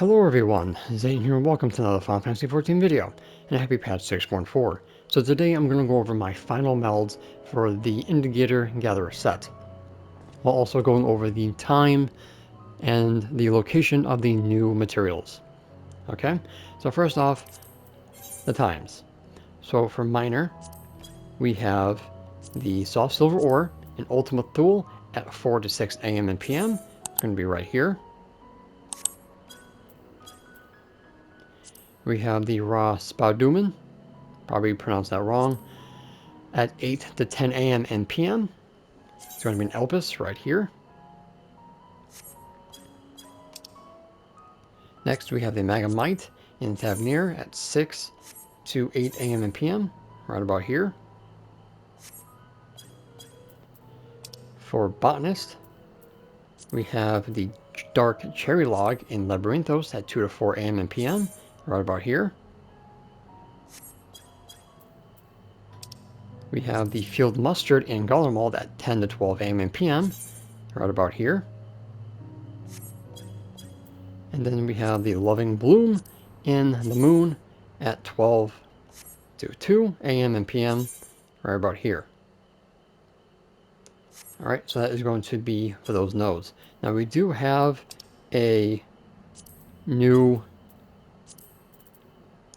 Hello everyone, Zane here and welcome to another Final Fantasy XIV video, and happy patch 6.4. So today I'm going to go over my final melds for the Indagator Gatherer set, while also going over the time and the location of the new materials. Okay, so first off, the times. So for miner, we have the Softsilver ore and Ultimate Tool at 4 to 6 AM and PM. It's going to be right here. We have the raw spodumene, probably pronounced that wrong, at 8 to 10 AM and PM. It's going to be an Elpis right here. Next we have the Maghemite in Tavernier at 6 to 8 AM and PM, right about here. For Botanist, we have the Dark Cherry Log in Labyrinthos at 2 to 4 AM and PM, right about here. We have the Field Mustard in Gollermold at 10 to 12 AM and PM, right about here. And then we have the Lovingbloom in the Moon at 12 to 2 AM and PM, right about here. Alright, so that is going to be for those nodes. Now we do have a new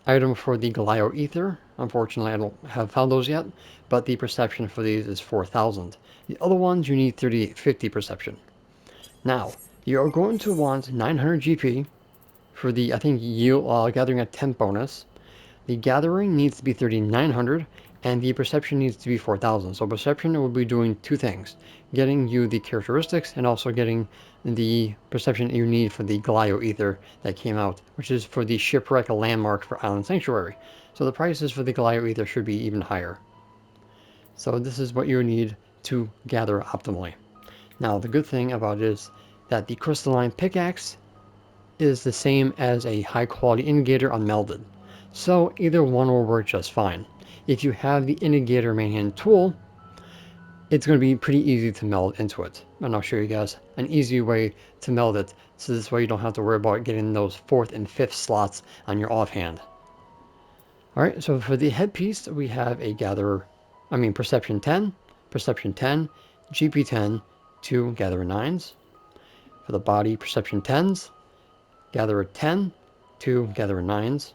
item for the Glio Ether. Unfortunately, I don't have found those yet, but the perception for these is 4,000. The other ones, you need 3850 perception. Now, you are going to want 900 GP for the, I think, yield, gathering a 10 bonus. The gathering needs to be 3,900, and the perception needs to be 4,000. So perception will be doing two things: getting you the characteristics and also getting the perception you need for the Glio Ether that came out, which is for the shipwreck landmark for Island Sanctuary. So the prices for the Glio Ether should be even higher. So this is what you need to gather optimally. Now the good thing about it is that the Crystalline Pickaxe is the same as a high quality Indagator unmelded. So either one will work just fine. If you have the Indagator main hand tool, it's going to be pretty easy to meld into it. And I'll show you guys an easy way to meld it, so this way you don't have to worry about getting those 4th and 5th slots on your offhand. Alright, so for the headpiece, we have a Perception 10, GP 10, 2 Gatherer 9s. For the body, Perception 10s, Gatherer 10, 2 Gatherer 9s.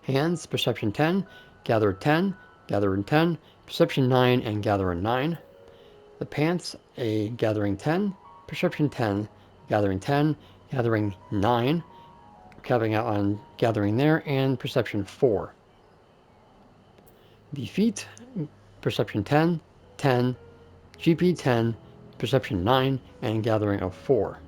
Hands, Perception 10, Gatherer 10, Gatherer 10, Perception 9, and Gatherer 9. The pants, a Gathering 10, Perception 10, Gathering 10, Gathering 9, capping out on Gathering there, and Perception 4. The feet, Perception 10, 10, GP 10, Perception 9, and Gathering of 4.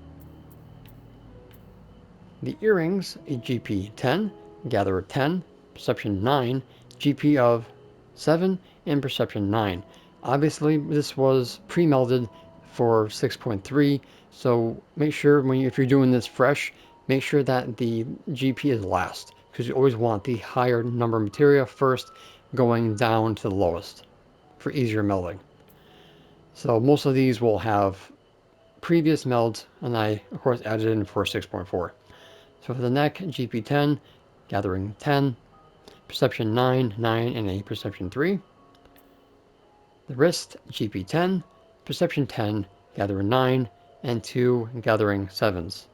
The earrings, a GP 10, Gatherer 10, Perception 9, GP of 7, and Perception 9. Obviously, this was pre-melded for 6.3, so make sure if you're doing this fresh, make sure that the GP is last, because you always want the higher number of materia first, going down to the lowest for easier melding. So most of these will have previous melds, and I of course added in for 6.4. So for the neck, GP 10, Gathering 10, Perception 9, 9, and a Perception 3. The wrist, GP 10, Perception 10, Gathering 9, and 2 Gathering 7s.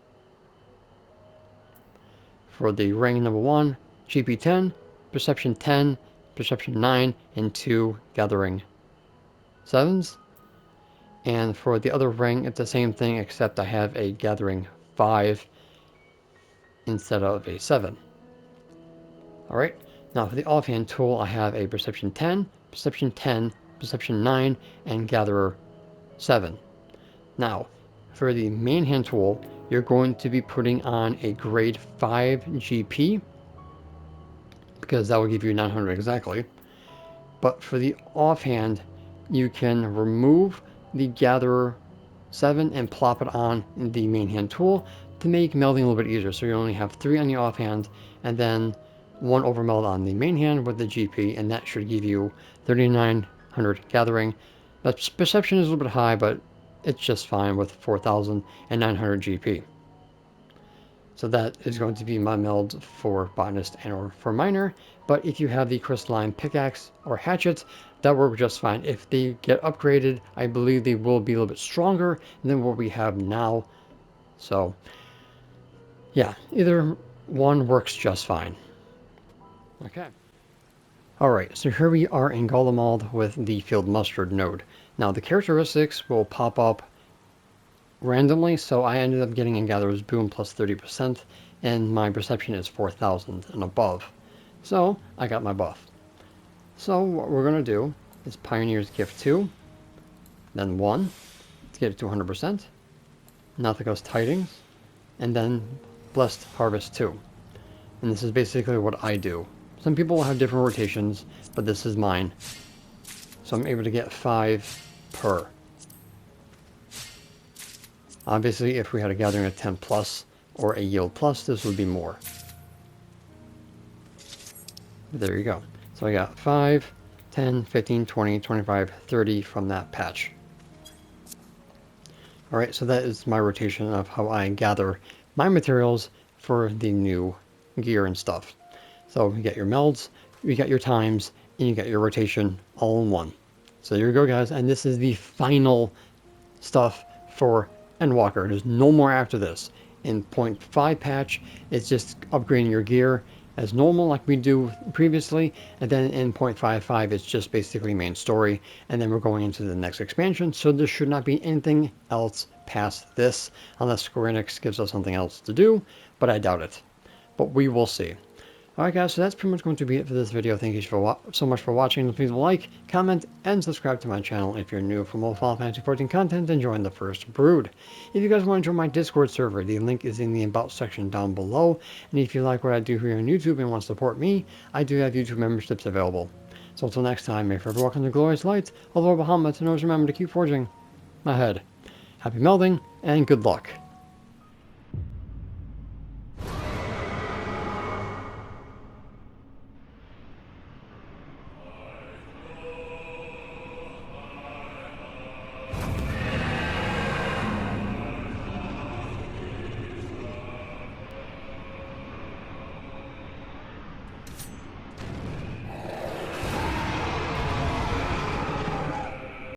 For the ring number 1, GP 10, Perception 10, Perception 9, and 2 Gathering 7s. And for the other ring, it's the same thing, except I have a Gathering 5 instead of a 7. Alright, now for the offhand tool, I have a Perception 10, Perception 10, Perception 9, and Gatherer 7. Now, for the main hand tool, you're going to be putting on a grade 5 GP, because that will give you 900 exactly. But for the offhand, you can remove the Gatherer 7 and plop it on the main hand tool to make melding a little bit easier. So you only have 3 on the offhand, and then 1 overmeld on the main hand with the GP, and that should give you 3,900 gathering. That perception is a little bit high, but it's just fine with 4,900 GP. So that is going to be my meld for botanist and or for miner. But if you have the crystalline pickaxe or hatchet, that work just fine. If they get upgraded, I believe they will be a little bit stronger than what we have now. So yeah, either one works just fine. Okay. Alright, so here we are in Golemald with the field mustard node. Now the characteristics will pop up randomly, so I ended up getting a gatherer's boon plus 30%, and my perception is 4,000 and above. So I got my buff. So what we're going to do is Pioneer's Gift 2, then 1, to get it to 100%, Nathicos Tidings, and then Blessed Harvest 2. And this is basically what I do. Some people will have different rotations, but this is mine. So I'm able to get 5 per. Obviously, if we had a gathering of 10 plus or a yield plus, this would be more. But there you go. So I got 5, 10, 15, 20, 25, 30 from that patch. Alright, so that is my rotation of how I gather my materials for the new gear and stuff. So you get your melds, you got your times, and you got your rotation all in one. So there you go, guys, and this is the final stuff for Endwalker. There's no more after this. In 0.5 patch, it's just upgrading your gear as normal like we do previously, and then in 0.55 it's just basically main story, and then we're going into the next expansion, so there should not be anything else past this unless Square Enix gives us something else to do, but I doubt it. But we will see. Alright guys, so that's pretty much going to be it for this video. Thank you so much for watching. Please like, comment, and subscribe to my channel if you're new for more Final Fantasy XIV content and join the First Brood. If you guys want to join my Discord server, the link is in the About section down below. And if you like what I do here on YouTube and want to support me, I do have YouTube memberships available. So until next time, may you forever walk in the glorious light of Lord Bahamut, and always remember to keep forging ahead. Happy melding, and good luck.